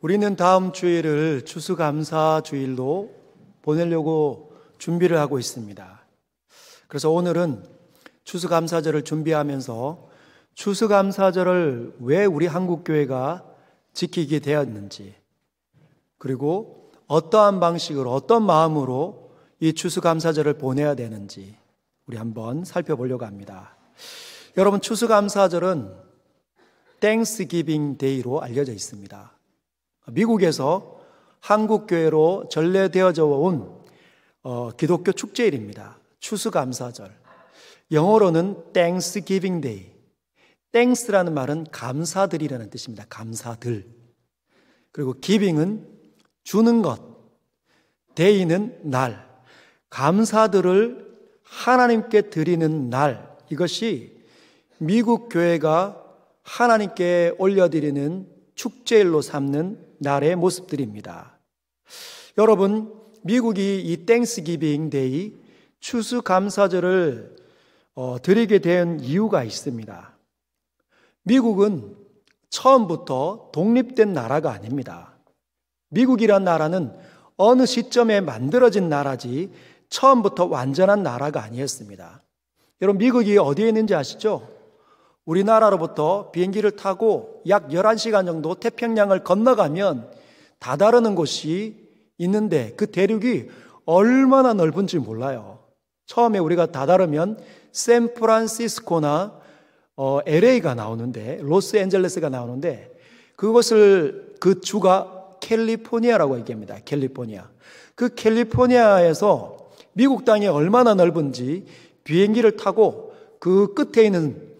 우리는 다음 주일을 추수감사 주일로 보내려고 준비를 하고 있습니다. 그래서 오늘은 추수감사절을 준비하면서 추수감사절을 왜 우리 한국교회가 지키게 되었는지, 그리고 어떠한 방식으로 어떤 마음으로 이 추수감사절을 보내야 되는지 우리 한번 살펴보려고 합니다. 여러분, 추수감사절은 땡스기빙 데이로 알려져 있습니다. 미국에서 한국교회로 전래되어져 온 기독교 축제일입니다. 추수감사절. 영어로는 Thanksgiving Day. Thanks라는 말은 감사드리라는 뜻입니다. 감사들. 그리고 giving은 주는 것. day는 날. 감사들을 하나님께 드리는 날. 이것이 미국 교회가 하나님께 올려드리는 축제일로 삼는 날의 모습들입니다. 여러분, 미국이 이 땡스기빙 데이 추수감사절을 드리게 된 이유가 있습니다. 미국은 처음부터 독립된 나라가 아닙니다. 미국이란 나라는 어느 시점에 만들어진 나라지 처음부터 완전한 나라가 아니었습니다. 여러분, 미국이 어디에 있는지 아시죠? 우리나라로부터 비행기를 타고 약 11시간 정도 태평양을 건너가면 다다르는 곳이 있는데 그 대륙이 얼마나 넓은지 몰라요. 처음에 우리가 다다르면 샌프란시스코나 LA가 나오는데, 로스앤젤레스가 나오는데, 그 주가 캘리포니아라고 얘기합니다. 캘리포니아. 그 캘리포니아에서 미국 땅이 얼마나 넓은지 비행기를 타고 그 끝에 있는,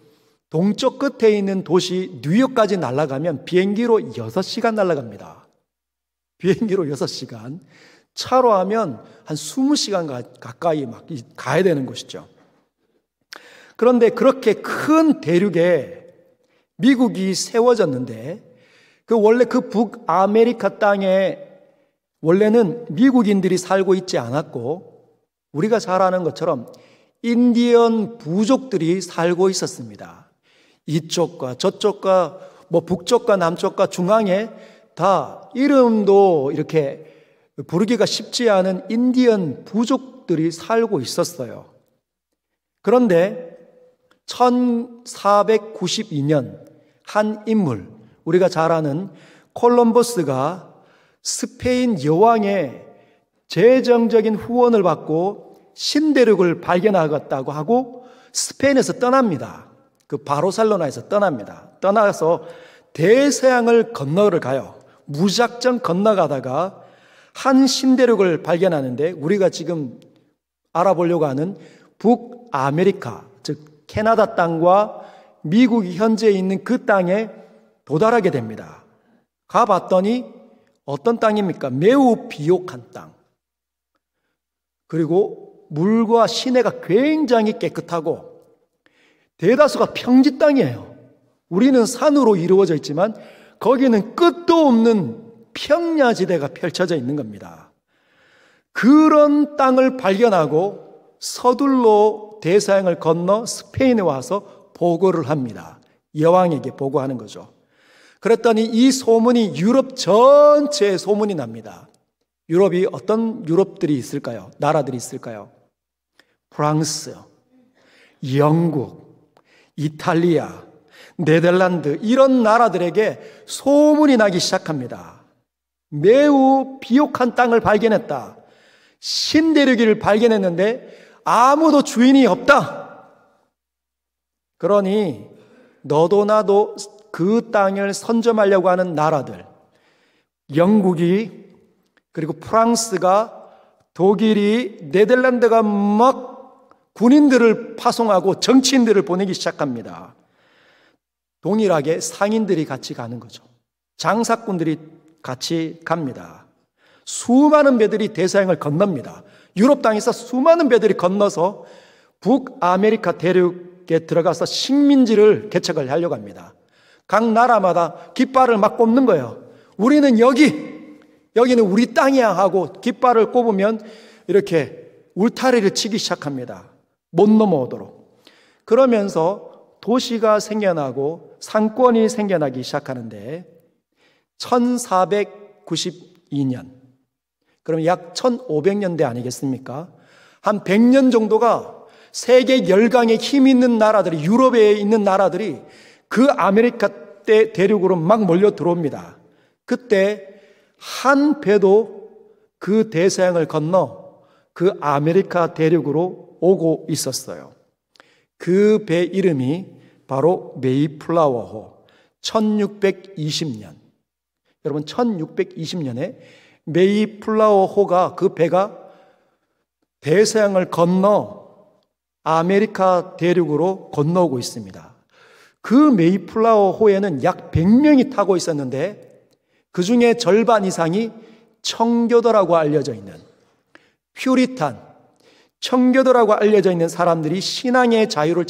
동쪽 끝에 있는 도시 뉴욕까지 날아가면 비행기로 6시간 날아갑니다. 비행기로 6시간. 차로 하면 한 20시간 가까이 막 가야 되는 곳이죠. 그런데 그렇게 큰 대륙에 미국이 세워졌는데, 원래 그 북아메리카 땅에 원래는 미국인들이 살고 있지 않았고, 우리가 잘 아는 것처럼 인디언 부족들이 살고 있었습니다. 이쪽과 저쪽과 북쪽과 남쪽과 중앙에 다 이름도 이렇게 부르기가 쉽지 않은 인디언 부족들이 살고 있었어요. 그런데 1492년 한 인물, 우리가 잘 아는 콜럼버스가 스페인 여왕의 재정적인 후원을 받고 신대륙을 발견하겠다고 하고 스페인에서 떠납니다. 그 바르셀로나에서 떠납니다. 떠나서 대서양을 건너를 가요. 무작정 건너가다가 한 신대륙을 발견하는데, 우리가 지금 알아보려고 하는 북아메리카, 즉 캐나다 땅과 미국이 현재 있는 그 땅에 도달하게 됩니다. 가봤더니 어떤 땅입니까? 매우 비옥한 땅. 그리고 물과 시내가 굉장히 깨끗하고 대다수가 평지 땅이에요. 우리는 산으로 이루어져 있지만 거기는 끝도 없는 평야지대가 펼쳐져 있는 겁니다. 그런 땅을 발견하고 서둘러 대서양을 건너 스페인에 와서 보고를 합니다. 여왕에게 보고하는 거죠. 그랬더니 이 소문이 유럽 전체에 소문이 납니다. 유럽이 어떤 유럽들이 있을까요? 나라들이 있을까요? 프랑스, 영국, 이탈리아, 네덜란드, 이런 나라들에게 소문이 나기 시작합니다. 매우 비옥한 땅을 발견했다. 신대륙을 발견했는데 아무도 주인이 없다. 그러니 너도 나도 그 땅을 선점하려고 하는 나라들, 영국이, 그리고 프랑스가, 독일이, 네덜란드가 막 군인들을 파송하고 정치인들을 보내기 시작합니다. 동일하게 상인들이 같이 가는 거죠. 장사꾼들이 같이 갑니다. 수많은 배들이 대서양을 건넙니다. 유럽 땅에서 수많은 배들이 건너서 북아메리카 대륙에 들어가서 식민지를 개척을 하려고 합니다. 각 나라마다 깃발을 막 꼽는 거예요. 우리는 여기는 우리 땅이야 하고 깃발을 꼽으면 이렇게 울타리를 치기 시작합니다. 못 넘어오도록. 그러면서 도시가 생겨나고 상권이 생겨나기 시작하는데, 1492년. 그럼 약 1500년대 아니겠습니까? 한 100년 정도가 세계 열강에 힘 있는 나라들이, 유럽에 있는 나라들이 그 아메리카 대륙으로 막 몰려 들어옵니다. 그때 한 배도 그 대서양을 건너 그 아메리카 대륙으로 오고 있었어요. 그 배 이름이 바로 메이플라워호. 1620년. 여러분, 1620년에 메이플라워호가, 그 배가 대서양을 건너 아메리카 대륙으로 건너오고 있습니다. 그 메이플라워호에는 약 100명이 타고 있었는데 그 중에 절반 이상이 청교도라고 알려져 있는, 퓨리탄, 청교도라고 알려져 있는 사람들이 신앙의 자유를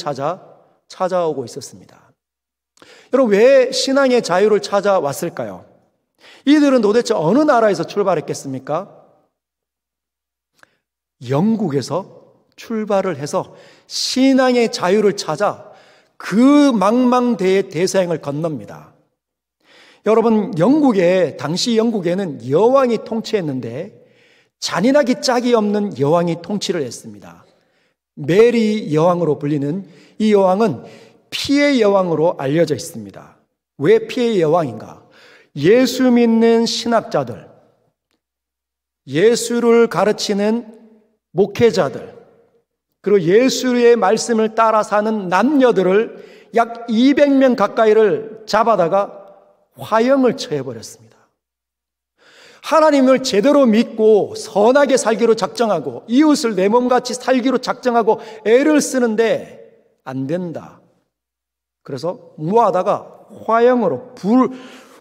찾아오고 있었습니다. 여러분, 왜 신앙의 자유를 찾아왔을까요? 이들은 도대체 어느 나라에서 출발했겠습니까? 영국에서 출발을 해서 신앙의 자유를 찾아 그 망망대해 대서양을 건넙니다. 여러분, 당시 영국에는 여왕이 통치했는데 잔인하기 짝이 없는 여왕이 통치를 했습니다. 메리 여왕으로 불리는 이 여왕은 피해 여왕으로 알려져 있습니다. 왜 피해 여왕인가? 예수 믿는 신학자들, 예수를 가르치는 목회자들, 그리고 예수의 말씀을 따라 사는 남녀들을 약 200명 가까이를 잡아다가 화형을 처해버렸습니다. 하나님을 제대로 믿고 선하게 살기로 작정하고 이웃을 내 몸같이 살기로 작정하고 애를 쓰는데 안 된다. 그래서 무하다가 화형으로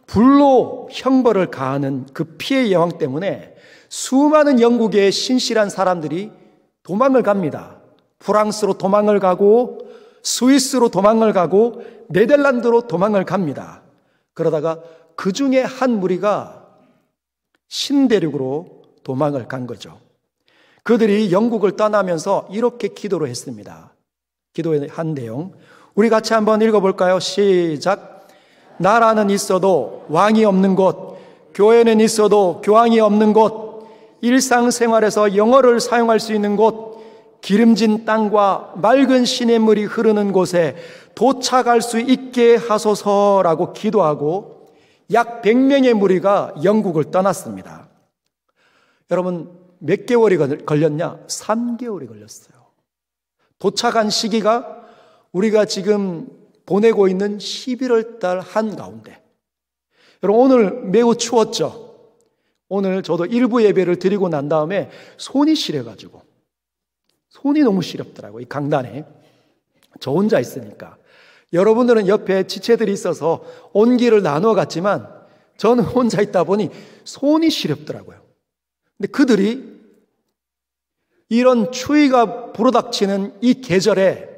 불로 형벌을 가하는 그 피해 여왕 때문에 수많은 영국의 신실한 사람들이 도망을 갑니다. 프랑스로 도망을 가고 스위스로 도망을 가고 네덜란드로 도망을 갑니다. 그러다가 그 중에 한 무리가 신대륙으로 도망을 간 거죠. 그들이 영국을 떠나면서 이렇게 기도를 했습니다. 기도한 내용 우리 같이 한번 읽어볼까요? 시작. 나라는 있어도 왕이 없는 곳, 교회는 있어도 교황이 없는 곳, 일상생활에서 영어를 사용할 수 있는 곳, 기름진 땅과 맑은 시냇물이 흐르는 곳에 도착할 수 있게 하소서라고 기도하고 약 100명의 무리가 영국을 떠났습니다. 여러분, 몇 개월이 걸렸냐? 3개월이 걸렸어요. 도착한 시기가 우리가 지금 보내고 있는 11월 달 한가운데. 여러분, 오늘 매우 추웠죠? 오늘 저도 일부 예배를 드리고 난 다음에 손이 시려가지고, 손이 너무 시렵더라고요. 이 강단에. 저 혼자 있으니까. 여러분들은 옆에 지체들이 있어서 온기를 나누어 갔지만 저는 혼자 있다 보니 손이 시렵더라고요. 근데 그들이 이런 추위가 불어닥치는 이 계절에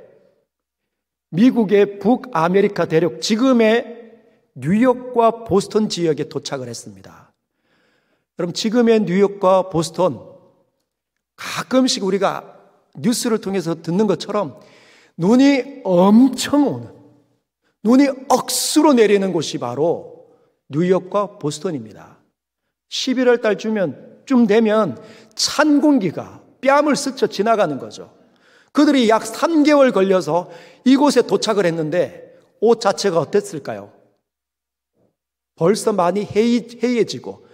미국의 북아메리카 대륙, 지금의 뉴욕과 보스턴 지역에 도착을 했습니다. 여러분, 지금의 뉴욕과 보스턴, 가끔씩 우리가 뉴스를 통해서 듣는 것처럼 눈이 엄청 오는, 눈이 억수로 내리는 곳이 바로 뉴욕과 보스턴입니다. 11월 달쯤 되면 찬 공기가 뺨을 스쳐 지나가는 거죠. 그들이 약 3개월 걸려서 이곳에 도착을 했는데 옷 자체가 어땠을까요? 벌써 많이 해이해지고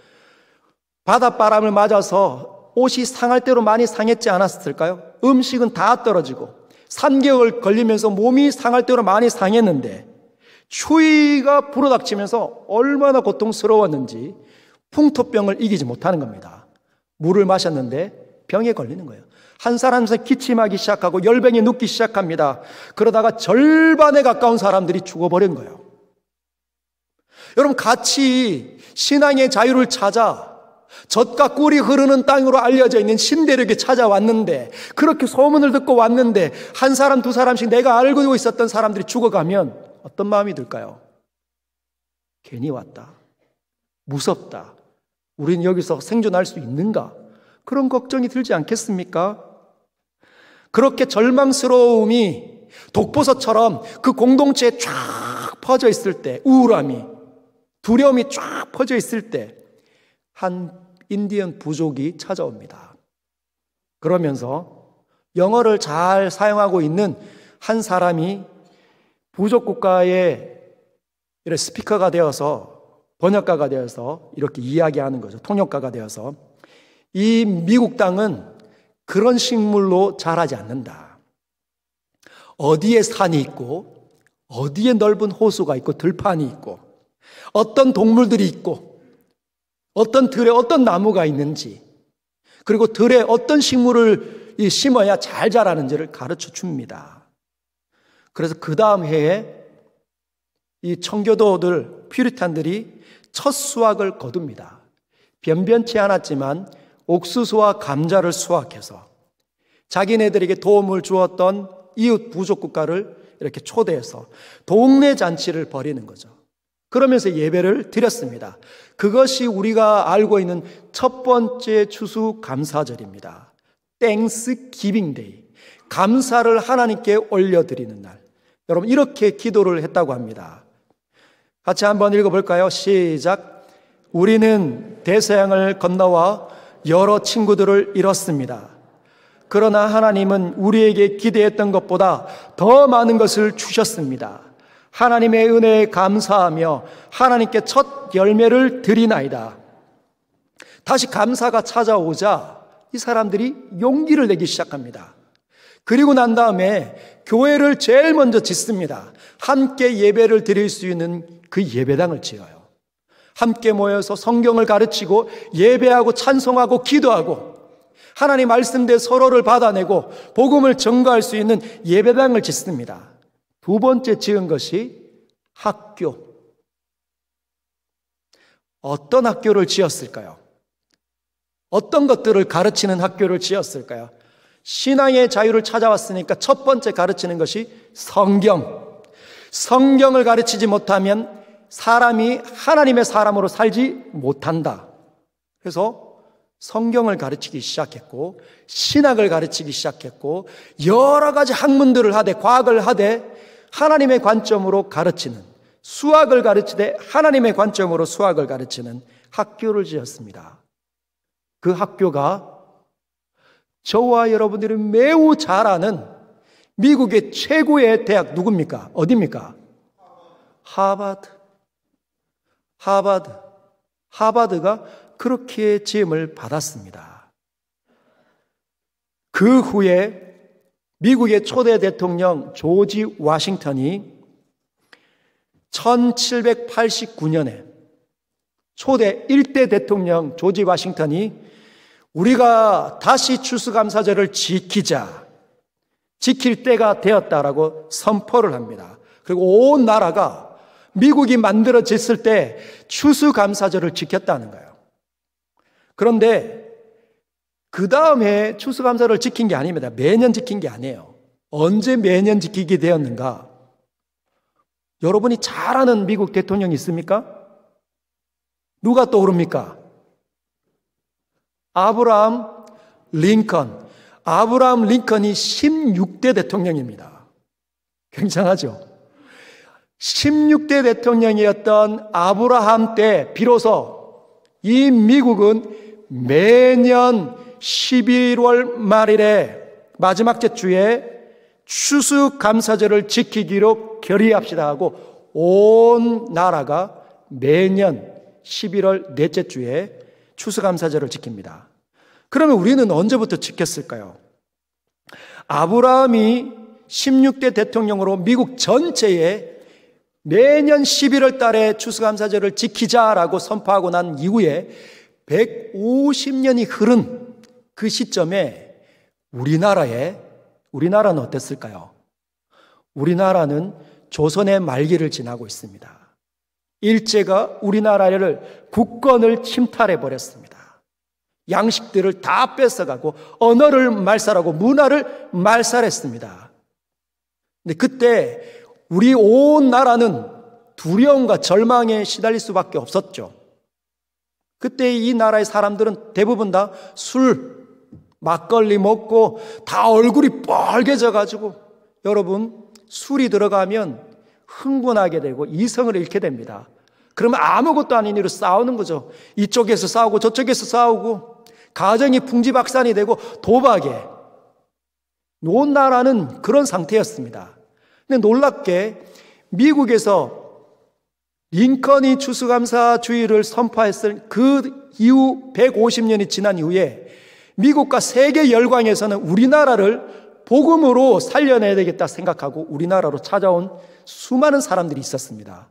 바닷바람을 맞아서 옷이 상할 대로 많이 상했지 않았을까요? 음식은 다 떨어지고 3개월 걸리면서 몸이 상할 대로 많이 상했는데 추위가 불어닥치면서 얼마나 고통스러웠는지 풍토병을 이기지 못하는 겁니다. 물을 마셨는데 병에 걸리는 거예요. 한 사람에서 기침하기 시작하고 열병이 눕기 시작합니다. 그러다가 절반에 가까운 사람들이 죽어버린 거예요. 여러분, 같이 신앙의 자유를 찾아 젖과 꿀이 흐르는 땅으로 알려져 있는 신대륙에 찾아왔는데, 그렇게 소문을 듣고 왔는데 한 사람 두 사람씩 내가 알고 있었던 사람들이 죽어가면 어떤 마음이 들까요? 괜히 왔다, 무섭다, 우리는 여기서 생존할 수 있는가, 그런 걱정이 들지 않겠습니까? 그렇게 절망스러움이 독보섯처럼 그 공동체에 쫙 퍼져 있을 때, 우울함이, 두려움이 쫙 퍼져 있을 때 한 인디언 부족이 찾아옵니다. 그러면서 영어를 잘 사용하고 있는 한 사람이 부족 국가의 스피커가 되어서, 번역가가 되어서 이렇게 이야기하는 거죠. 통역가가 되어서 이 미국 땅은 그런 식물로 자라지 않는다. 어디에 산이 있고 어디에 넓은 호수가 있고 들판이 있고 어떤 동물들이 있고 어떤 들에 어떤 나무가 있는지, 그리고 들에 어떤 식물을 심어야 잘 자라는지를 가르쳐 줍니다. 그래서 그 다음 해에 이 청교도들, 퓨리탄들이 첫 수확을 거둡니다. 변변치 않았지만 옥수수와 감자를 수확해서 자기네들에게 도움을 주었던 이웃 부족 국가를 이렇게 초대해서 동네 잔치를 벌이는 거죠. 그러면서 예배를 드렸습니다. 그것이 우리가 알고 있는 첫 번째 추수 감사절입니다. 땡스 기빙 데이. 감사를 하나님께 올려드리는 날. 여러분, 이렇게 기도를 했다고 합니다. 같이 한번 읽어볼까요? 시작. 우리는 대서양을 건너와 여러 친구들을 잃었습니다. 그러나 하나님은 우리에게 기대했던 것보다 더 많은 것을 주셨습니다. 하나님의 은혜에 감사하며 하나님께 첫 열매를 드리나이다. 다시 감사가 찾아오자 이 사람들이 용기를 내기 시작합니다. 그리고 난 다음에 교회를 제일 먼저 짓습니다. 함께 예배를 드릴 수 있는 그 예배당을 지어요. 함께 모여서 성경을 가르치고 예배하고 찬송하고 기도하고 하나님 말씀대로 서로를 받아내고 복음을 전가할 수 있는 예배당을 짓습니다. 두 번째 지은 것이 학교. 어떤 학교를 지었을까요? 어떤 것들을 가르치는 학교를 지었을까요? 신앙의 자유를 찾아왔으니까 첫 번째 가르치는 것이 성경. 성경을 가르치지 못하면 사람이 하나님의 사람으로 살지 못한다. 그래서 성경을 가르치기 시작했고 신학을 가르치기 시작했고 여러 가지 학문들을 하되 과학을 하되 하나님의 관점으로 가르치는, 수학을 가르치되 하나님의 관점으로 수학을 가르치는 학교를 지었습니다. 그 학교가 저와 여러분들이 매우 잘 아는 미국의 최고의 대학 누굽니까? 어디입니까? 하버드가 그렇게 지음을 받았습니다. 그 후에 미국의 초대 대통령 조지 워싱턴이 1789년에 초대 1대 대통령 조지 워싱턴이 우리가 다시 추수감사절을 지킬 때가 되었다라고 선포를 합니다. 그리고 온 나라가 미국이 만들어졌을 때 추수감사절을 지켰다는 거예요. 그런데 그 다음에 추수감사를 지킨 게 아닙니다. 매년 지킨 게 아니에요. 언제 매년 지키게 되었는가? 여러분이 잘 아는 미국 대통령이 있습니까? 누가 떠오릅니까? 아브라함 링컨. 아브라함 링컨이 16대 대통령입니다. 굉장하죠? 16대 대통령이었던 아브라함 때 비로소 이 미국은 매년 11월 말일에 마지막 주에 추수감사절을 지키기로 결의합시다 하고 온 나라가 매년 11월 넷째 주에 추수감사절을 지킵니다. 그러면 우리는 언제부터 지켰을까요? 아브라함이 16대 대통령으로 미국 전체에 매년 11월 달에 추수감사절을 지키자라고 선포하고 난 이후에 150년이 흐른 그 시점에 우리나라는 어땠을까요? 우리나라는 조선의 말기를 지나고 있습니다. 일제가 우리나라를 국권을 침탈해 버렸습니다. 양식들을 다 뺏어가고 언어를 말살하고 문화를 말살했습니다. 근데 그때 우리 온 나라는 두려움과 절망에 시달릴 수밖에 없었죠. 그때 이 나라의 사람들은 대부분 다 술, 막걸리 먹고 다 얼굴이 빨개져가지고 여러분 술이 들어가면 흥분하게 되고 이성을 잃게 됩니다. 그러면 아무것도 아닌 일로 싸우는 거죠. 이쪽에서 싸우고 저쪽에서 싸우고 가정이 풍지박산이 되고 도박에 놓은 나라는 그런 상태였습니다. 근데 놀랍게 미국에서 링컨이 추수감사주의를 선포했을 그 이후 150년이 지난 이후에 미국과 세계 열강에서는 우리나라를 복음으로 살려내야 되겠다 생각하고 우리나라로 찾아온 수많은 사람들이 있었습니다.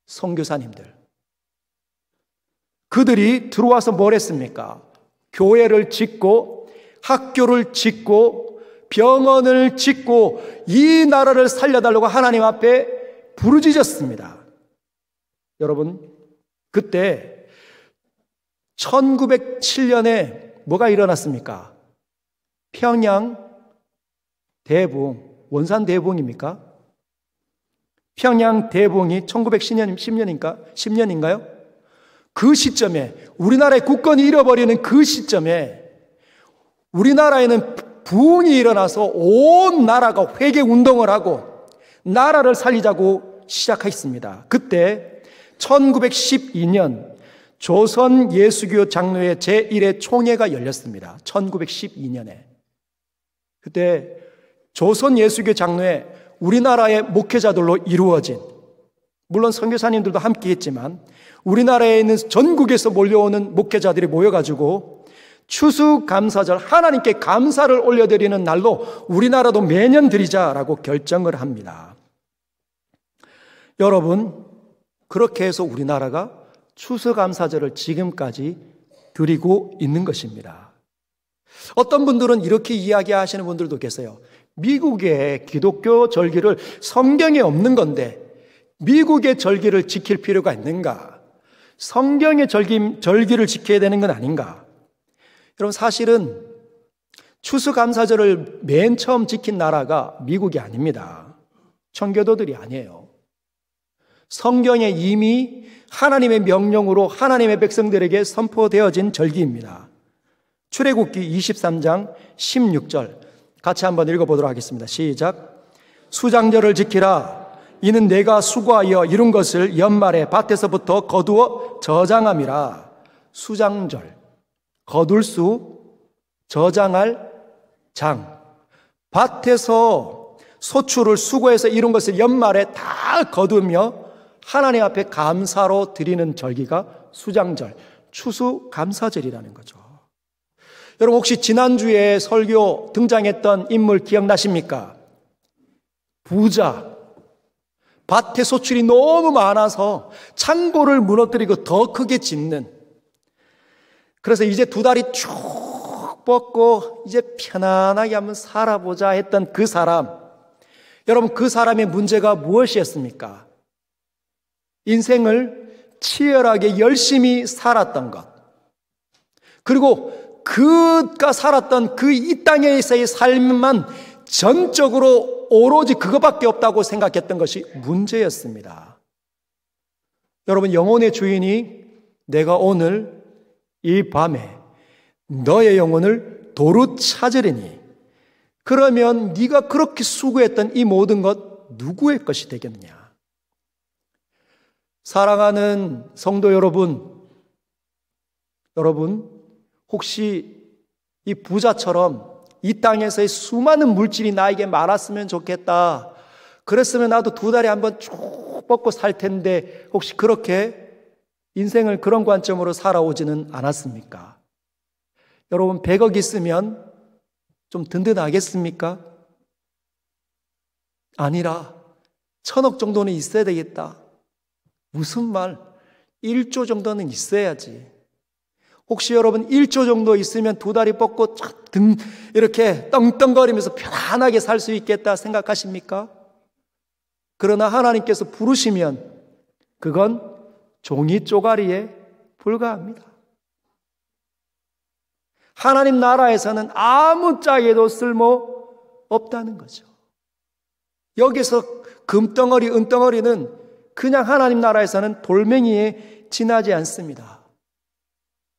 선교사님들. 그들이 들어와서 뭘 했습니까? 교회를 짓고 학교를 짓고 병원을 짓고 이 나라를 살려달라고 하나님 앞에 부르짖었습니다. 여러분, 그때 1907년에 뭐가 일어났습니까? 평양 대붕, 원산 대붕입니까? 평양 대붕이 1910년인가요? 그 시점에 우리나라의 국권이 잃어버리는 그 시점에 우리나라에는 부흥이 일어나서 온 나라가 회개 운동을 하고 나라를 살리자고 시작했습니다. 그때 1912년 조선 예수교 장로회 제1회 총회가 열렸습니다. 1912년에. 그때 조선 예수교 장로회 우리나라의 목회자들로 이루어진, 물론 선교사님들도 함께 했지만 우리나라에 있는 전국에서 몰려오는 목회자들이 모여가지고 추수감사절 하나님께 감사를 올려드리는 날로 우리나라도 매년 드리자라고 결정을 합니다. 여러분, 그렇게 해서 우리나라가 추수감사절을 지금까지 드리고 있는 것입니다. 어떤 분들은 이렇게 이야기하시는 분들도 계세요. 미국의 기독교 절기를 성경에 없는 건데 미국의 절기를 지킬 필요가 있는가? 성경의 절기를 지켜야 되는 건 아닌가? 여러분, 사실은 추수감사절을 맨 처음 지킨 나라가 미국이 아닙니다. 청교도들이 아니에요. 성경에 이미 하나님의 명령으로 하나님의 백성들에게 선포되어진 절기입니다. 출애굽기 23장 16절 같이 한번 읽어보도록 하겠습니다. 시작. 수장절을 지키라. 이는 내가 수고하여 이룬 것을 연말에 밭에서부터 거두어 저장함이라. 수장절, 거둘 수, 저장할 장. 밭에서 소출을 수고해서 이룬 것을 연말에 다 거두며 하나님 앞에 감사로 드리는 절기가 수장절, 추수감사절이라는 거죠. 여러분, 혹시 지난주에 설교 등장했던 인물 기억나십니까? 부자. 밭에 소출이 너무 많아서 창고를 무너뜨리고 더 크게 짓는. 그래서 이제 두 다리 쭉 뻗고 이제 편안하게 한번 살아보자 했던 그 사람. 여러분, 그 사람의 문제가 무엇이었습니까? 인생을 치열하게 열심히 살았던 것. 그리고 그가 살았던 그 이 땅에서의 삶만 전적으로 오로지 그것밖에 없다고 생각했던 것이 문제였습니다. 여러분, 영혼의 주인이 내가 오늘 이 밤에 너의 영혼을 도루 찾으리니 그러면 네가 그렇게 수고했던 이 모든 것 누구의 것이 되겠냐? 사랑하는 성도 여러분, 혹시 이 부자처럼 이 땅에서의 수많은 물질이 나에게 많았으면 좋겠다. 그랬으면 나도 두 달에 한번 쭉 뻗고 살 텐데 혹시 그렇게 인생을 그런 관점으로 살아오지는 않았습니까? 여러분, 100억 있으면 좀 든든하겠습니까? 아니라 1000억 정도는 있어야 되겠다. 무슨 말? 1조 정도는 있어야지. 혹시 여러분 1조 정도 있으면 두 다리 뻗고 이렇게 떵떵거리면서 편안하게 살 수 있겠다 생각하십니까? 그러나 하나님께서 부르시면 그건 종이 쪼가리에 불과합니다. 하나님 나라에서는 아무 짝에도 쓸모 없다는 거죠. 여기서 금덩어리, 은덩어리는 그냥 하나님 나라에서는 돌멩이에 지나지 않습니다.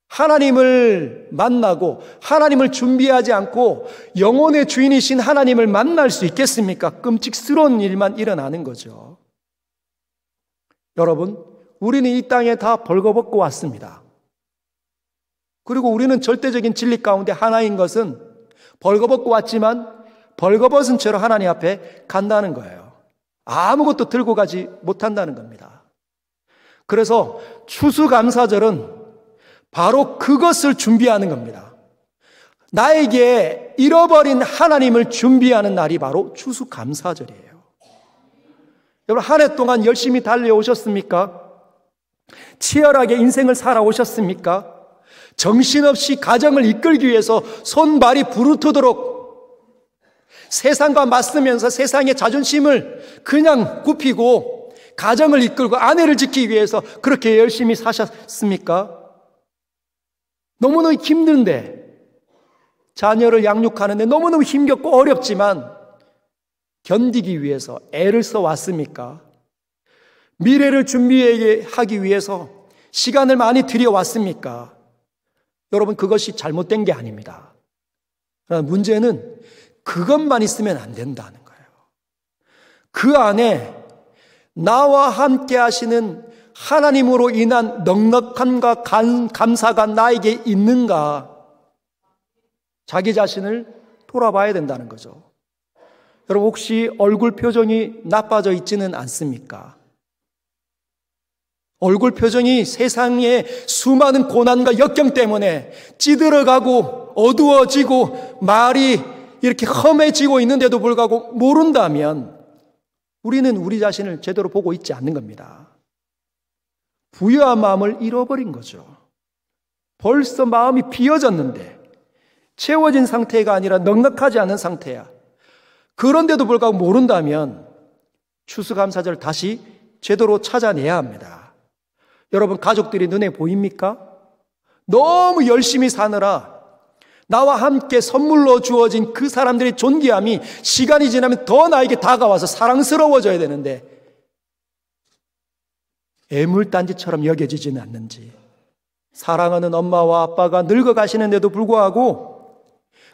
하나님을 만나고 하나님을 준비하지 않고 영혼의 주인이신 하나님을 만날 수 있겠습니까? 끔찍스러운 일만 일어나는 거죠. 여러분, 우리는 이 땅에 다 벌거벗고 왔습니다. 그리고 우리는 절대적인 진리 가운데 하나인 것은 벌거벗고 왔지만 벌거벗은 채로 하나님 앞에 간다는 거예요. 아무것도 들고 가지 못한다는 겁니다. 그래서 추수감사절은 바로 그것을 준비하는 겁니다. 나에게 잃어버린 하나님을 준비하는 날이 바로 추수감사절이에요. 여러분, 한 해 동안 열심히 달려오셨습니까? 치열하게 인생을 살아오셨습니까? 정신없이 가정을 이끌기 위해서 손발이 부르트도록 세상과 맞서면서 세상의 자존심을 그냥 굽히고 가정을 이끌고 아내를 지키기 위해서 그렇게 열심히 사셨습니까? 너무너무 힘든데, 자녀를 양육하는데 너무너무 힘겹고 어렵지만 견디기 위해서 애를 써왔습니까? 미래를 준비하기 위해서 시간을 많이 들여왔습니까? 여러분, 그것이 잘못된 게 아닙니다. 그러나 문제는 그것만 있으면 안 된다는 거예요. 그 안에 나와 함께 하시는 하나님으로 인한 넉넉함과 감사가 나에게 있는가? 자기 자신을 돌아봐야 된다는 거죠. 여러분, 혹시 얼굴 표정이 나빠져 있지는 않습니까? 얼굴 표정이 세상의 수많은 고난과 역경 때문에 찌들어가고 어두워지고 말이 이렇게 험해지고 있는데도 불구하고 모른다면 우리는 우리 자신을 제대로 보고 있지 않는 겁니다. 부유한 마음을 잃어버린 거죠. 벌써 마음이 비어졌는데 채워진 상태가 아니라 넉넉하지 않은 상태야. 그런데도 불구하고 모른다면 추수감사절 다시 제대로 찾아내야 합니다. 여러분, 가족들이 눈에 보입니까? 너무 열심히 사느라 나와 함께 선물로 주어진 그 사람들의 존귀함이 시간이 지나면 더 나에게 다가와서 사랑스러워져야 되는데 애물단지처럼 여겨지지는 않는지, 사랑하는 엄마와 아빠가 늙어가시는데도 불구하고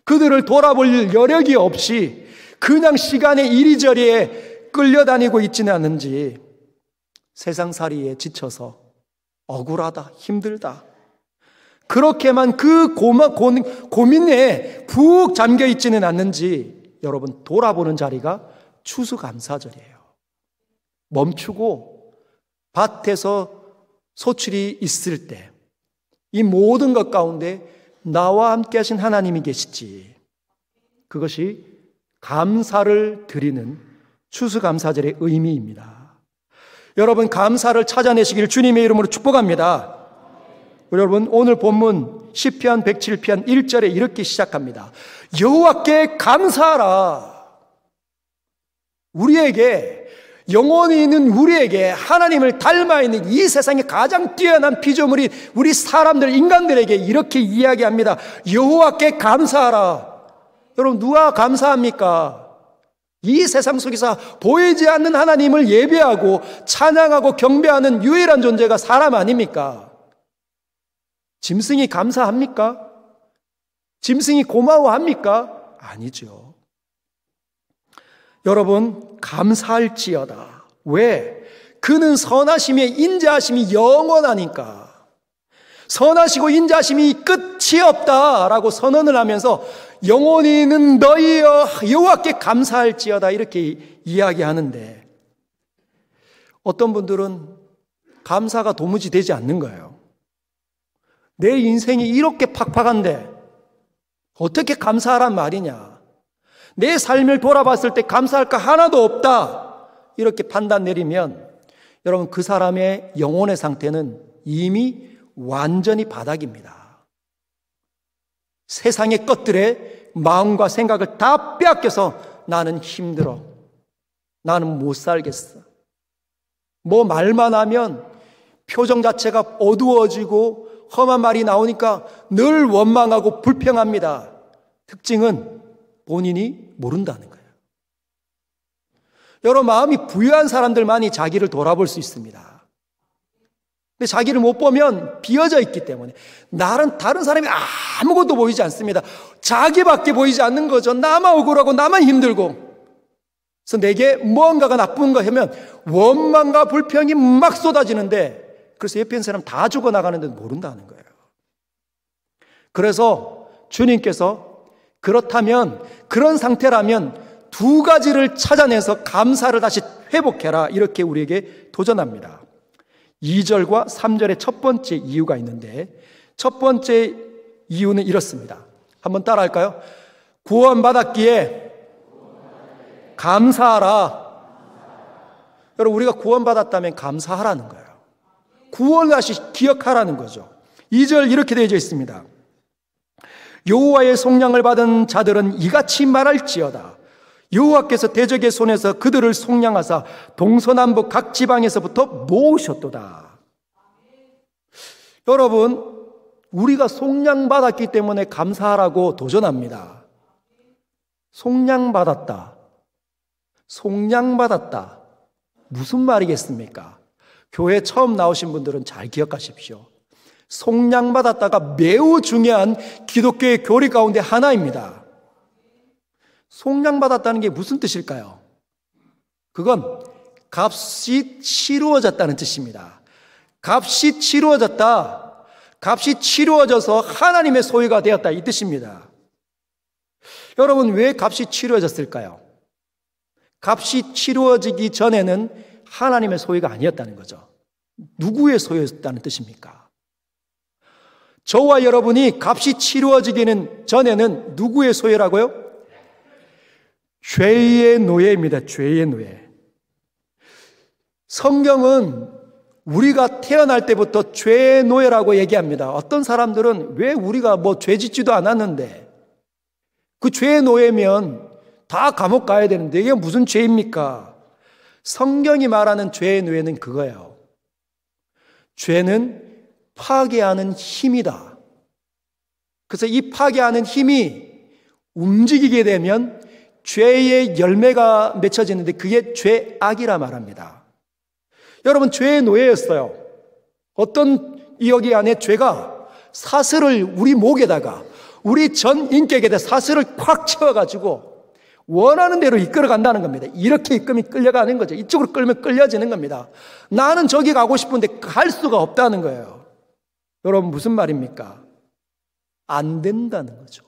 그들을 돌아볼 여력이 없이 그냥 시간의 이리저리에 끌려다니고 있지는 않는지, 세상살이에 지쳐서 억울하다, 힘들다, 그렇게만 그 고민에 푹 잠겨 있지는 않는지 여러분, 돌아보는 자리가 추수감사절이에요. 멈추고 밭에서 소출이 있을 때 이 모든 것 가운데 나와 함께 하신 하나님이 계시지, 그것이 감사를 드리는 추수감사절의 의미입니다. 여러분, 감사를 찾아내시길 주님의 이름으로 축복합니다. 여러분, 오늘 본문 시편 107편 1절에 이렇게 시작합니다. 여호와께 감사하라. 우리에게, 영혼이 있는 우리에게 하나님을 닮아 있는 이 세상에 가장 뛰어난 피조물이 우리 사람들, 인간들에게 이렇게 이야기합니다. 여호와께 감사하라. 여러분, 누가 감사합니까? 이 세상 속에서 보이지 않는 하나님을 예배하고 찬양하고 경배하는 유일한 존재가 사람 아닙니까? 짐승이 감사합니까? 짐승이 고마워합니까? 아니죠. 여러분, 감사할지어다. 왜? 그는 선하심에 인자하심이 영원하니까. 선하시고 인자하심이 끝이 없다라고 선언을 하면서 영원히 있는 너희여 여호와께 감사할지어다 이렇게 이야기하는데, 어떤 분들은 감사가 도무지 되지 않는 거예요. 내 인생이 이렇게 팍팍한데 어떻게 감사하란 말이냐, 내 삶을 돌아봤을 때 감사할 거 하나도 없다, 이렇게 판단 내리면 여러분, 그 사람의 영혼의 상태는 이미 완전히 바닥입니다. 세상의 것들에 마음과 생각을 다 빼앗겨서 나는 힘들어, 나는 못 살겠어, 뭐 말만 하면 표정 자체가 어두워지고 험한 말이 나오니까 늘 원망하고 불평합니다. 특징은 본인이 모른다는 거예요. 여러분, 마음이 부유한 사람들만이 자기를 돌아볼 수 있습니다. 근데 자기를 못 보면 비어져 있기 때문에 다른 사람이 아무것도 보이지 않습니다. 자기밖에 보이지 않는 거죠. 나만 억울하고 나만 힘들고. 그래서 내게 무언가가 나쁜 거 하면 원망과 불평이 막 쏟아지는데 그래서 옆에 있는 사람 다 죽어나가는데도 모른다는 거예요. 그래서 주님께서 그렇다면, 그런 상태라면 두 가지를 찾아내서 감사를 다시 회복해라, 이렇게 우리에게 도전합니다. 2절과 3절의 첫 번째 이유가 있는데, 첫 번째 이유는 이렇습니다. 한번 따라할까요? 구원받았기에 감사하라. 여러분, 우리가 구원받았다면 감사하라는 거예요. 구원을 다시 기억하라는 거죠. 2절 이렇게 되어져 있습니다. 여호와의 속량을 받은 자들은 이같이 말할지어다. 여호와께서 대적의 손에서 그들을 속량하사 동서남북 각 지방에서부터 모으셨도다. 여러분, 우리가 속량받았기 때문에 감사하라고 도전합니다. 속량받았다. 속량받았다. 무슨 말이겠습니까? 교회 처음 나오신 분들은 잘 기억하십시오. 속량받았다가 매우 중요한 기독교의 교리 가운데 하나입니다. 속량받았다는 게 무슨 뜻일까요? 그건 값이 치루어졌다는 뜻입니다. 값이 치루어졌다. 값이 치루어져서 하나님의 소유가 되었다, 이 뜻입니다. 여러분, 왜 값이 치루어졌을까요? 값이 치루어지기 전에는 하나님의 소유가 아니었다는 거죠. 누구의 소유였다는 뜻입니까? 저와 여러분이 값이 치루어지기는 전에는 누구의 소유라고요? 죄의 노예입니다. 죄의 노예. 성경은 우리가 태어날 때부터 죄의 노예라고 얘기합니다. 어떤 사람들은 왜 우리가 죄 짓지도 않았는데 그 죄의 노예면 다 감옥 가야 되는데 이게 무슨 죄입니까? 성경이 말하는 죄의 노예는 그거예요. 죄는 파괴하는 힘이다. 그래서 이 파괴하는 힘이 움직이게 되면 죄의 열매가 맺혀지는데 그게 죄악이라 말합니다. 여러분, 죄의 노예였어요. 어떤 여기 안에 죄가 사슬을 우리 목에다가, 우리 전 인격에다 사슬을 콱 채워가지고 원하는 대로 이끌어 간다는 겁니다. 이렇게 이끌면 끌려가는 거죠. 이쪽으로 끌면 끌려지는 겁니다. 나는 저기 가고 싶은데 갈 수가 없다는 거예요. 여러분, 무슨 말입니까? 안 된다는 거죠.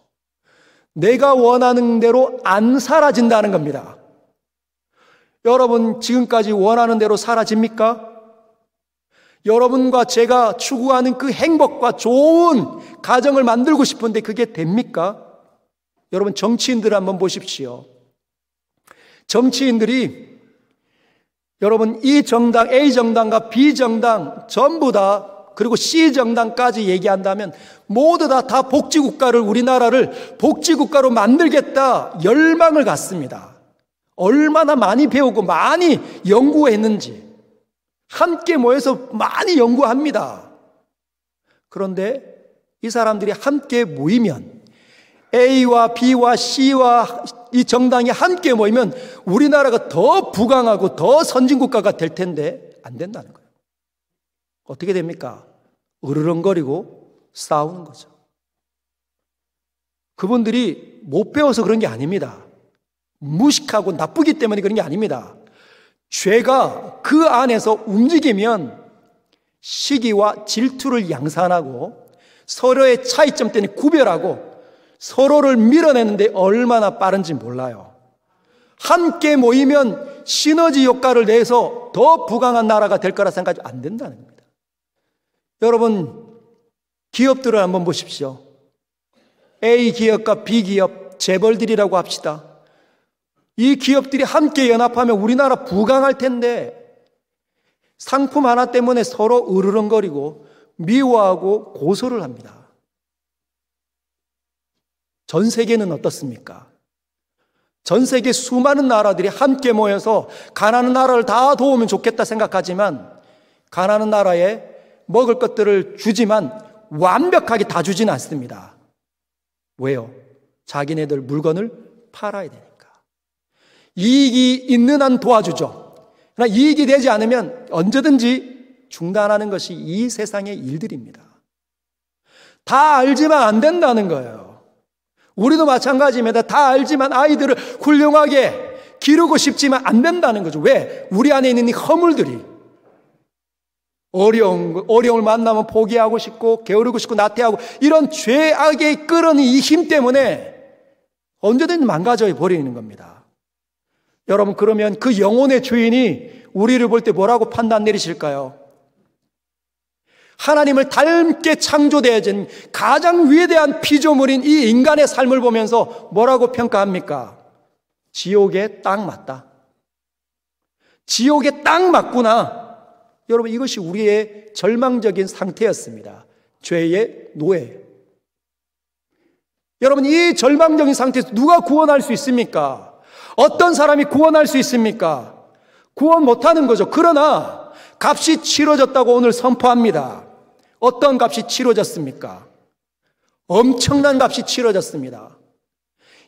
내가 원하는 대로 안 사라진다는 겁니다. 여러분, 지금까지 원하는 대로 사라집니까? 여러분과 제가 추구하는 그 행복과 좋은 가정을 만들고 싶은데 그게 됩니까? 여러분, 정치인들 한번 보십시오. 정치인들이 여러분, 이 정당, A 정당과 B 정당 전부 다, 그리고 C 정당까지 얘기한다면 모두 다 복지국가를, 우리나라를 복지국가로 만들겠다 열망을 갖습니다. 얼마나 많이 배우고 많이 연구했는지 함께 모여서 많이 연구합니다. 그런데 이 사람들이 함께 모이면, A와 B와 C와 이 정당이 함께 모이면 우리나라가 더 부강하고 더 선진국가가 될 텐데 안 된다는 거예요. 어떻게 됩니까? 으르렁거리고 싸우는 거죠. 그분들이 못 배워서 그런 게 아닙니다. 무식하고 나쁘기 때문에 그런 게 아닙니다. 죄가 그 안에서 움직이면 시기와 질투를 양산하고 서로의 차이점 때문에 구별하고 서로를 밀어내는데 얼마나 빠른지 몰라요. 함께 모이면 시너지 효과를 내서 더 부강한 나라가 될 거라 생각하지 안 된다는 겁니다. 여러분, 기업들을 한번 보십시오. A 기업과 B 기업, 재벌들이라고 합시다. 이 기업들이 함께 연합하면 우리나라 부강할 텐데 상품 하나 때문에 서로 으르렁거리고 미워하고 고소를 합니다. 전 세계는 어떻습니까? 전 세계 수많은 나라들이 함께 모여서 가난한 나라를 다 도우면 좋겠다 생각하지만 가난한 나라에 먹을 것들을 주지만 완벽하게 다 주지는 않습니다. 왜요? 자기네들 물건을 팔아야 되니까. 이익이 있는 한 도와주죠. 그러나 이익이 되지 않으면 언제든지 중단하는 것이 이 세상의 일들입니다. 다 알지만 안 된다는 거예요. 우리도 마찬가지입니다. 다 알지만 아이들을 훌륭하게 기르고 싶지만 안 된다는 거죠. 왜? 우리 안에 있는 이 허물들이 어려움을 만나면 포기하고 싶고 게으르고 싶고 나태하고 이런 죄악에 끌어는 이 힘 때문에 언제든지 망가져 버리는 겁니다. 여러분, 그러면 그 영혼의 주인이 우리를 볼 때 뭐라고 판단 내리실까요? 하나님을 닮게 창조되어진 가장 위대한 피조물인 이 인간의 삶을 보면서 뭐라고 평가합니까? 지옥에 딱 맞다. 지옥에 딱 맞구나. 여러분, 이것이 우리의 절망적인 상태였습니다. 죄의 노예. 여러분, 이 절망적인 상태에서 누가 구원할 수 있습니까? 어떤 사람이 구원할 수 있습니까? 구원 못하는 거죠. 그러나 값이 치러졌다고 오늘 선포합니다. 어떤 값이 치러졌습니까? 엄청난 값이 치러졌습니다.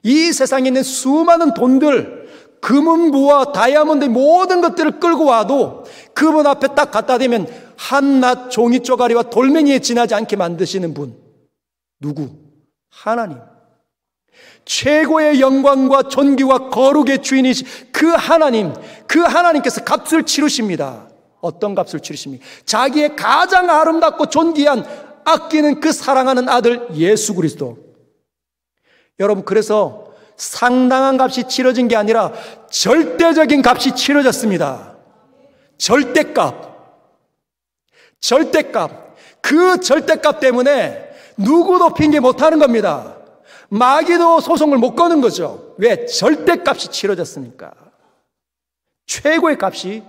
이 세상에 있는 수많은 돈들, 금은부와 다이아몬드 모든 것들을 끌고 와도 그분 앞에 딱 갖다 대면 한낱 종이 쪼가리와 돌멩이에 지나지 않게 만드시는 분. 누구? 하나님. 최고의 영광과 존귀와 거룩의 주인이신 그 하나님, 그 하나님께서 값을 치르십니다. 어떤 값을 치르십니까? 자기의 가장 아름답고 존귀한 아끼는 그 사랑하는 아들 예수 그리스도. 여러분, 그래서 상당한 값이 치러진 게 아니라 절대적인 값이 치러졌습니다. 절대값. 절대값. 그 절대값 때문에 누구도 핑계 못하는 겁니다. 마귀도 소송을 못 거는 거죠. 왜? 절대값이 치러졌으니까. 최고의 값이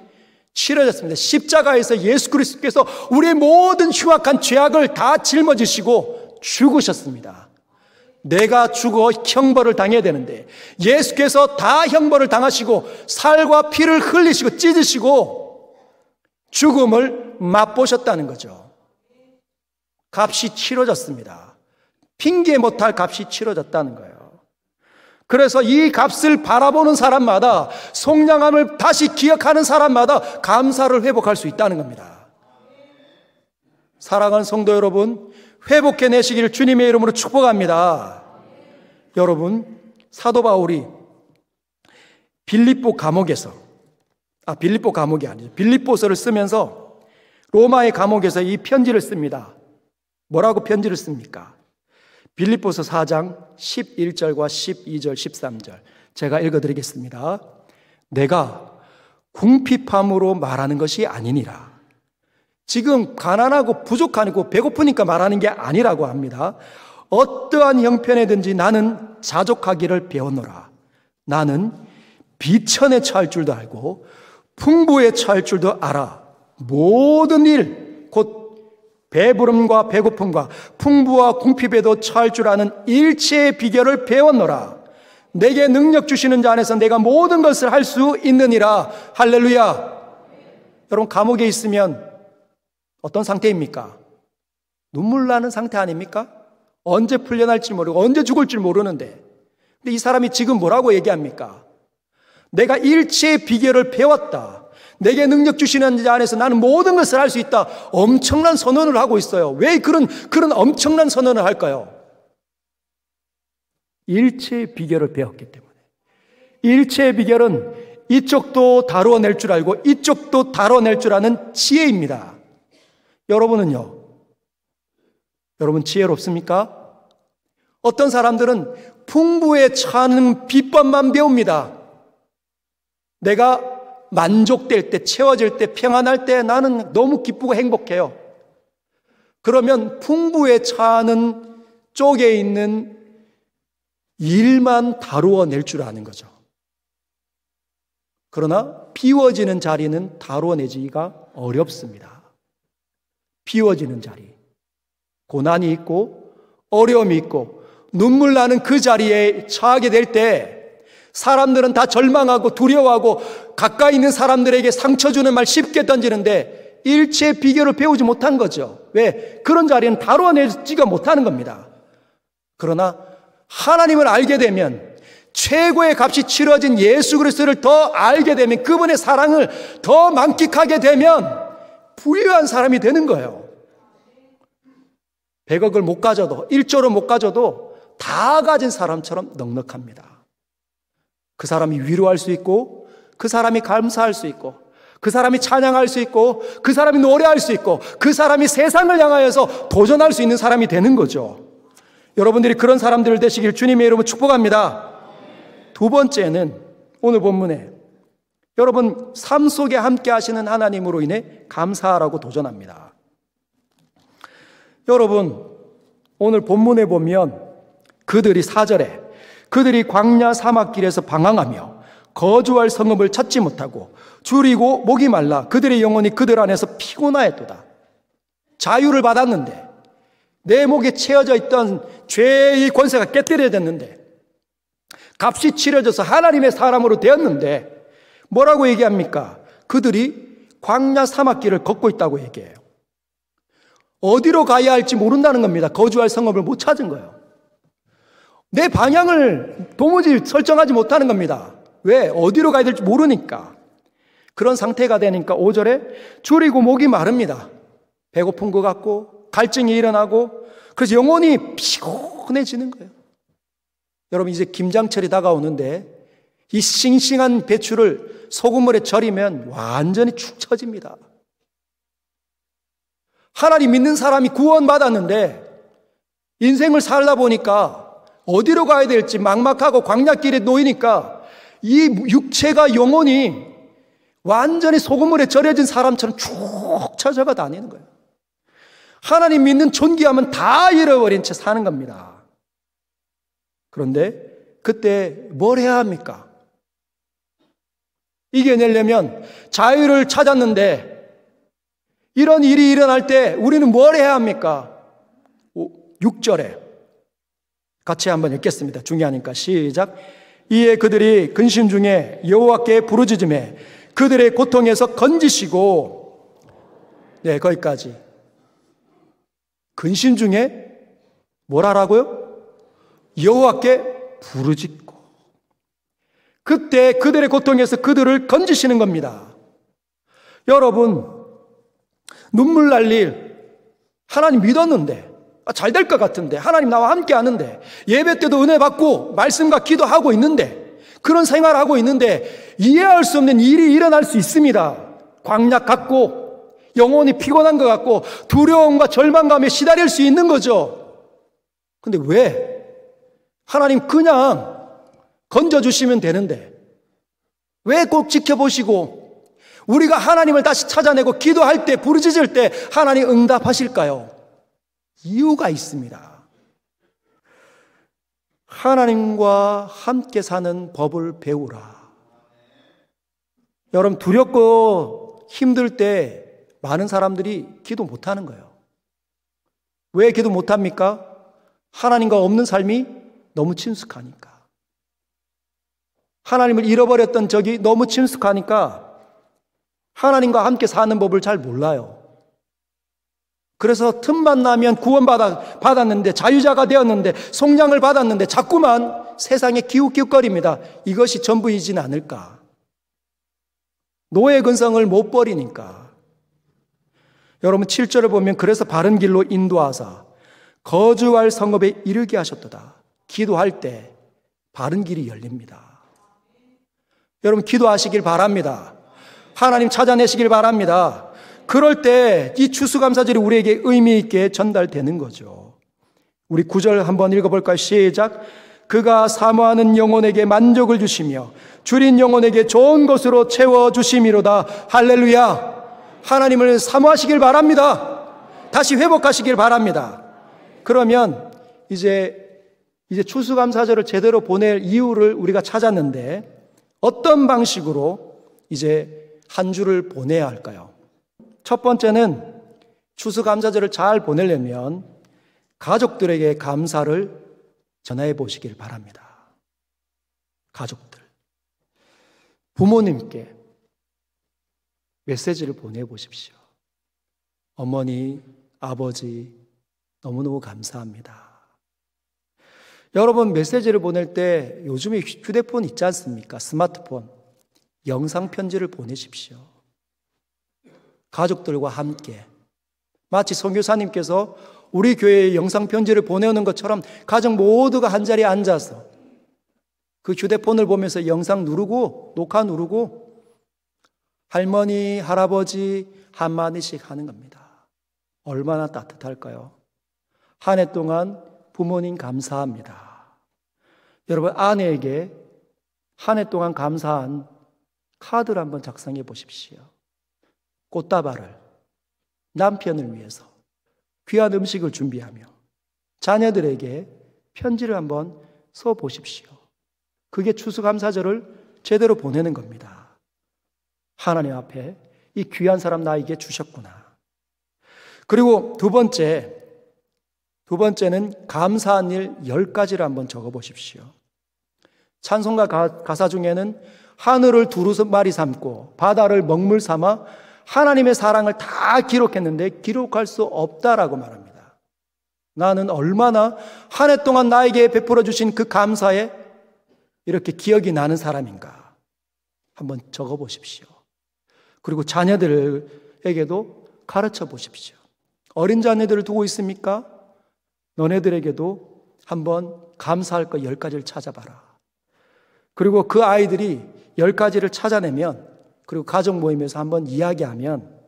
치러졌습니다. 십자가에서 예수 그리스도께서 우리의 모든 흉악한 죄악을 다 짊어지시고 죽으셨습니다. 내가 죽어 형벌을 당해야 되는데 예수께서 다 형벌을 당하시고 살과 피를 흘리시고 찢으시고 죽음을 맛보셨다는 거죠. 값이 치러졌습니다. 핑계 못할 값이 치러졌다는 거예요. 그래서 이 값을 바라보는 사람마다, 속량함을 다시 기억하는 사람마다 감사를 회복할 수 있다는 겁니다. 사랑하는 성도 여러분, 회복해내시기를 주님의 이름으로 축복합니다. 여러분, 사도 바울이 빌립보 감옥이 아니죠. 빌립보서를 쓰면서 로마의 감옥에서 이 편지를 씁니다. 뭐라고 편지를 씁니까? 빌립보서 4장 11절과 12절, 13절 제가 읽어드리겠습니다. 내가 궁핍함으로 말하는 것이 아니니라. 지금 가난하고 부족하고 배고프니까 말하는 게 아니라고 합니다. 어떠한 형편에든지 나는 자족하기를 배웠노라. 나는 비천에 처할 줄도 알고 풍부에 처할 줄도 알아. 모든 일, 곧 배부름과 배고픔과 풍부와 궁핍에도 처할 줄 아는 일체의 비결을 배웠노라. 내게 능력 주시는 자 안에서 내가 모든 것을 할 수 있느니라. 할렐루야. 여러분, 감옥에 있으면 어떤 상태입니까? 눈물 나는 상태 아닙니까? 언제 풀려날지 모르고 언제 죽을지 모르는데, 근데 이 사람이 지금 뭐라고 얘기합니까? 내가 일체의 비결을 배웠다. 내게 능력 주시는 자 안에서 나는 모든 것을 할 수 있다. 엄청난 선언을 하고 있어요. 왜 그런 엄청난 선언을 할까요? 일체의 비결을 배웠기 때문에. 일체의 비결은 이쪽도 다루어낼 줄 알고 이쪽도 다뤄낼 줄 아는 지혜입니다. 여러분은요? 여러분 지혜롭습니까? 어떤 사람들은 풍부에 처하는 비법만 배웁니다. 내가 만족될 때, 채워질 때, 평안할 때 나는 너무 기쁘고 행복해요. 그러면 풍부에 처하는 쪽에 있는 일만 다루어낼 줄 아는 거죠. 그러나 비워지는 자리는 다루어내기가 어렵습니다. 비워지는 자리, 고난이 있고 어려움이 있고 눈물 나는 그 자리에 처하게 될 때 사람들은 다 절망하고 두려워하고 가까이 있는 사람들에게 상처 주는 말 쉽게 던지는데 일체의 비결을 배우지 못한 거죠. 왜? 그런 자리는 다루어내지가 못하는 겁니다. 그러나 하나님을 알게 되면, 최고의 값이 치러진 예수 그리스도를 더 알게 되면, 그분의 사랑을 더 만끽하게 되면 부유한 사람이 되는 거예요. 100억을 못 가져도, 1조를 못 가져도 다 가진 사람처럼 넉넉합니다. 그 사람이 위로할 수 있고, 그 사람이 감사할 수 있고, 그 사람이 찬양할 수 있고, 그 사람이 노래할 수 있고, 그 사람이 세상을 향하여서 도전할 수 있는 사람이 되는 거죠. 여러분들이 그런 사람들 되시길 주님의 이름으로 축복합니다. 두 번째는 오늘 본문에 여러분 삶 속에 함께 하시는 하나님으로 인해 감사하라고 도전합니다. 여러분 오늘 본문에 보면 그들이 4절에 그들이 광야 사막길에서 방황하며 거주할 성읍을 찾지 못하고 줄이고 목이 말라 그들의 영혼이 그들 안에서 피곤하였도다. 자유를 받았는데 내 목에 채워져 있던 죄의 권세가 깨뜨려졌는데 값이 치러져서 하나님의 사람으로 되었는데 뭐라고 얘기합니까? 그들이 광야 사막길을 걷고 있다고 얘기해요. 어디로 가야 할지 모른다는 겁니다. 거주할 성읍을 못 찾은 거예요. 내 방향을 도무지 설정하지 못하는 겁니다. 왜? 어디로 가야 될지 모르니까. 그런 상태가 되니까 5절에 줄이고 목이 마릅니다. 배고픈 것 같고 갈증이 일어나고 그래서 영혼이 피곤해지는 거예요. 여러분 이제 김장철이 다가오는데 이 싱싱한 배추를 소금물에 절이면 완전히 축 처집니다. 하나님 믿는 사람이 구원받았는데 인생을 살다 보니까 어디로 가야 될지 막막하고 광야길에 놓이니까 이 육체가 영혼이 완전히 소금물에 절여진 사람처럼 축 처져가 다니는 거예요. 하나님 믿는 존귀함은 다 잃어버린 채 사는 겁니다. 그런데 그때 뭘 해야 합니까? 이겨내려면 자유를 찾았는데 이런 일이 일어날 때 우리는 뭘 해야 합니까? 6절에 같이 한번 읽겠습니다. 중요하니까 시작. 이에 그들이 근심 중에 여호와께 부르짖으매 그들의 고통에서 건지시고 네 거기까지 근심 중에 뭘 하라고요? 여호와께 부르짖고 그때 그들의 고통에서 그들을 건지시는 겁니다. 여러분 눈물 날 일 하나님 믿었는데 잘 될 것 같은데 하나님 나와 함께 하는데 예배 때도 은혜 받고 말씀과 기도하고 있는데 그런 생활하고 있는데 이해할 수 없는 일이 일어날 수 있습니다. 광약 같고 영혼이 피곤한 것 같고 두려움과 절망감에 시달릴 수 있는 거죠. 근데 왜? 하나님 그냥 건져주시면 되는데 왜 꼭 지켜보시고 우리가 하나님을 다시 찾아내고 기도할 때 부르짖을 때 하나님 응답하실까요? 이유가 있습니다. 하나님과 함께 사는 법을 배우라. 여러분 두렵고 힘들 때 많은 사람들이 기도 못하는 거예요. 왜 기도 못합니까? 하나님과 없는 삶이 너무 친숙하니까. 하나님을 잃어버렸던 적이 너무 친숙하니까 하나님과 함께 사는 법을 잘 몰라요. 그래서 틈만 나면 구원받았는데 자유자가 되었는데 속량을 받았는데 자꾸만 세상에 기웃기웃거립니다. 이것이 전부이진 않을까. 노예 근성을 못 버리니까. 여러분 7절을 보면 그래서 바른 길로 인도하사 거주할 성읍에 이르게 하셨도다. 기도할 때 바른 길이 열립니다. 여러분 기도하시길 바랍니다. 하나님 찾아내시길 바랍니다. 그럴 때 이 추수감사절이 우리에게 의미 있게 전달되는 거죠. 우리 9절 한번 읽어볼까요? 시작. 그가 사모하는 영혼에게 만족을 주시며 줄인 영혼에게 좋은 것으로 채워주심이로다. 할렐루야. 하나님을 사모하시길 바랍니다. 다시 회복하시길 바랍니다. 그러면 이제 추수감사절을 제대로 보낼 이유를 우리가 찾았는데 어떤 방식으로 이제 한 주를 보내야 할까요? 첫 번째는 추수감사절을 잘 보내려면 가족들에게 감사를 전해 보시길 바랍니다. 가족들, 부모님께 메시지를 보내보십시오. 어머니, 아버지 너무너무 감사합니다. 여러분 메시지를 보낼 때 요즘에 휴대폰 있지 않습니까? 스마트폰, 영상편지를 보내십시오. 가족들과 함께 마치 선교사님께서 우리 교회에 영상편지를 보내오는 것처럼 가족 모두가 한자리에 앉아서 그 휴대폰을 보면서 영상 누르고 녹화 누르고 할머니, 할아버지 한마디씩 하는 겁니다. 얼마나 따뜻할까요? 한 해 동안 부모님 감사합니다. 여러분, 아내에게 한 해 동안 감사한 카드를 한번 작성해 보십시오. 꽃다발을 남편을 위해서 귀한 음식을 준비하며 자녀들에게 편지를 한번 써 보십시오. 그게 추수감사절을 제대로 보내는 겁니다. 하나님 앞에 이 귀한 사람 나에게 주셨구나. 그리고 두 번째는 감사한 일 10가지를 한번 적어 보십시오. 찬송가 가사 중에는 하늘을 두루마리 삼고 바다를 먹물 삼아 하나님의 사랑을 다 기록했는데 기록할 수 없다라고 말합니다. 나는 얼마나 한 해 동안 나에게 베풀어 주신 그 감사에 이렇게 기억이 나는 사람인가 한번 적어 보십시오. 그리고 자녀들에게도 가르쳐 보십시오. 어린 자녀들을 두고 있습니까? 너네들에게도 한번 감사할 것 10가지를 찾아봐라. 그리고 그 아이들이 10가지를 찾아내면, 그리고 가족 모임에서 한번 이야기하면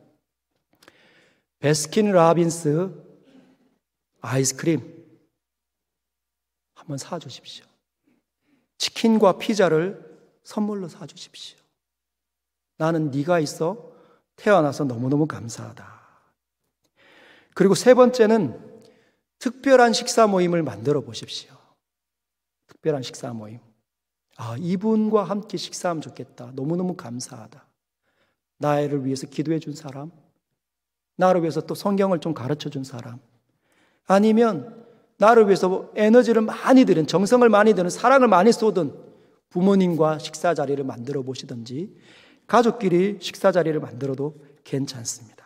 베스킨 라빈스 아이스크림 한번 사주십시오. 치킨과 피자를 선물로 사주십시오. 나는 네가 있어 태어나서 너무너무 감사하다. 그리고 세 번째는 특별한 식사 모임을 만들어 보십시오. 특별한 식사 모임. 이분과 함께 식사하면 좋겠다. 너무너무 감사하다. 나를 위해서 기도해 준 사람, 나를 위해서 또 성경을 좀 가르쳐 준 사람, 아니면 나를 위해서 에너지를 많이 드는, 정성을 많이 드는, 사랑을 많이 쏟은 부모님과 식사 자리를 만들어 보시든지 가족끼리 식사 자리를 만들어도 괜찮습니다.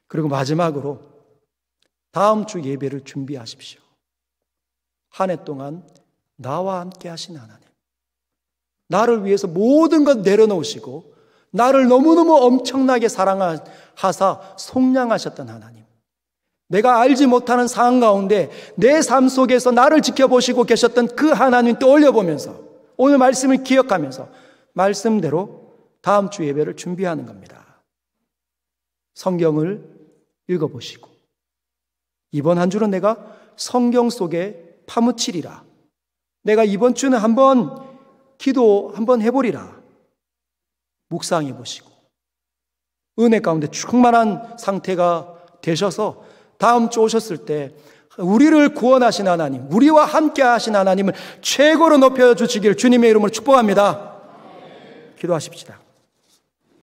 그리고 마지막으로 다음 주 예배를 준비하십시오. 한 해 동안 나와 함께 하신 하나님, 나를 위해서 모든 것 내려놓으시고 나를 너무너무 엄청나게 사랑하사 속량하셨던 하나님, 내가 알지 못하는 상황 가운데 내 삶 속에서 나를 지켜보시고 계셨던 그 하나님 떠올려보면서 오늘 말씀을 기억하면서 말씀대로 다음 주 예배를 준비하는 겁니다. 성경을 읽어보시고 이번 한 주는 내가 성경 속에 파묻히리라, 내가 이번 주는 한번 기도 한번 해보리라 묵상해 보시고 은혜 가운데 충만한 상태가 되셔서 다음 주 오셨을 때 우리를 구원하신 하나님, 우리와 함께 하신 하나님을 최고로 높여주시기를 주님의 이름으로 축복합니다. 기도하십시다.